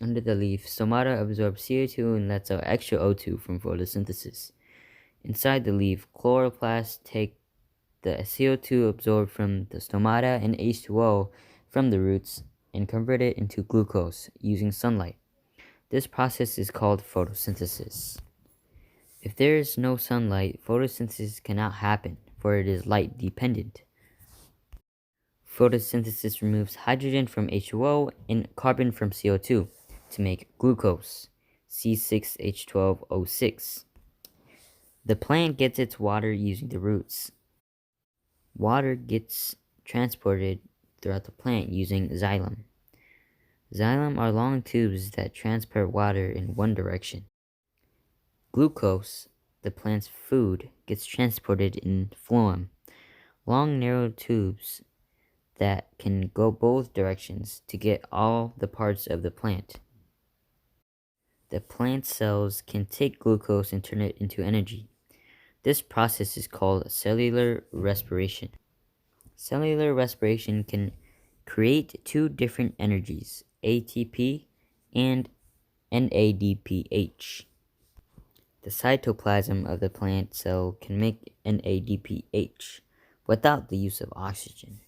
Under the leaf, stomata absorbs CO2 and lets out extra O2 from photosynthesis. Inside the leaf, chloroplasts take the CO2 absorbed from the stomata and H2O from the roots and convert it into glucose using sunlight. This process is called photosynthesis. If there is no sunlight, photosynthesis cannot happen, for it is light dependent. Photosynthesis removes hydrogen from H2O and carbon from CO2 to make glucose, C6H12O6. The plant gets its water using the roots. Water gets transported throughout the plant using xylem. Xylem are long tubes that transport water in one direction. Glucose, the plant's food, gets transported in phloem, long narrow tubes that can go both directions to get all the parts of the plant. The plant cells can take glucose and turn it into energy. This process is called cellular respiration. Cellular respiration can create two different energies, ATP and NADPH. The cytoplasm of the plant cell can make NADPH without the use of oxygen.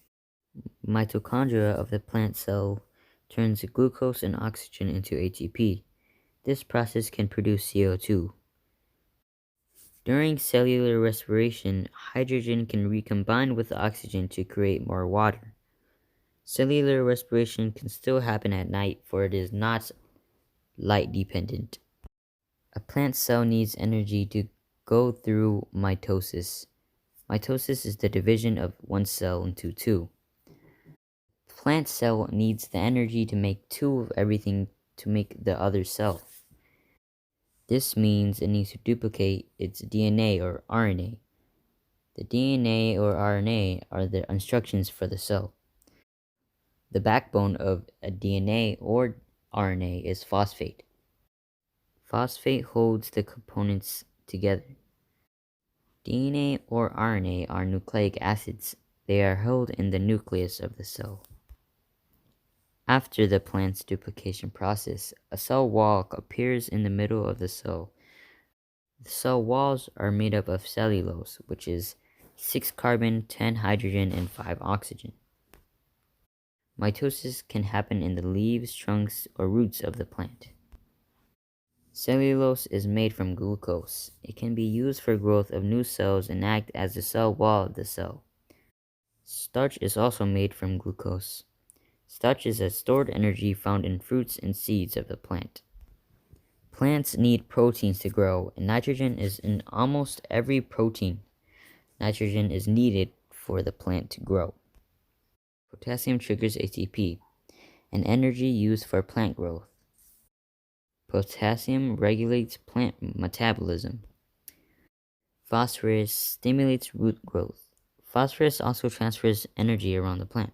Mitochondria of the plant cell turns glucose and oxygen into ATP. This process can produce CO2. During cellular respiration, hydrogen can recombine with oxygen to create more water. Cellular respiration can still happen at night, for it is not light dependent. A plant cell needs energy to go through mitosis. Mitosis is the division of one cell into two. Plant cell needs the energy to make two of everything to make the other cell. This means it needs to duplicate its DNA or RNA. The DNA or RNA are the instructions for the cell. The backbone of a DNA or RNA is phosphate. Phosphate holds the components together. DNA or RNA are nucleic acids. They are held in the nucleus of the cell. After the plant's duplication process, a cell wall appears in the middle of the cell. The cell walls are made up of cellulose, which is 6 carbon, 10 hydrogen, and 5 oxygen. Mitosis can happen in the leaves, trunks, or roots of the plant. Cellulose is made from glucose. It can be used for growth of new cells and act as the cell wall of the cell. Starch is also made from glucose. Starch is a stored energy found in fruits and seeds of the plant. Plants need proteins to grow, and nitrogen is in almost every protein. Nitrogen is needed for the plant to grow. Potassium triggers ATP, an energy used for plant growth. Potassium regulates plant metabolism. Phosphorus stimulates root growth. Phosphorus also transfers energy around the plant.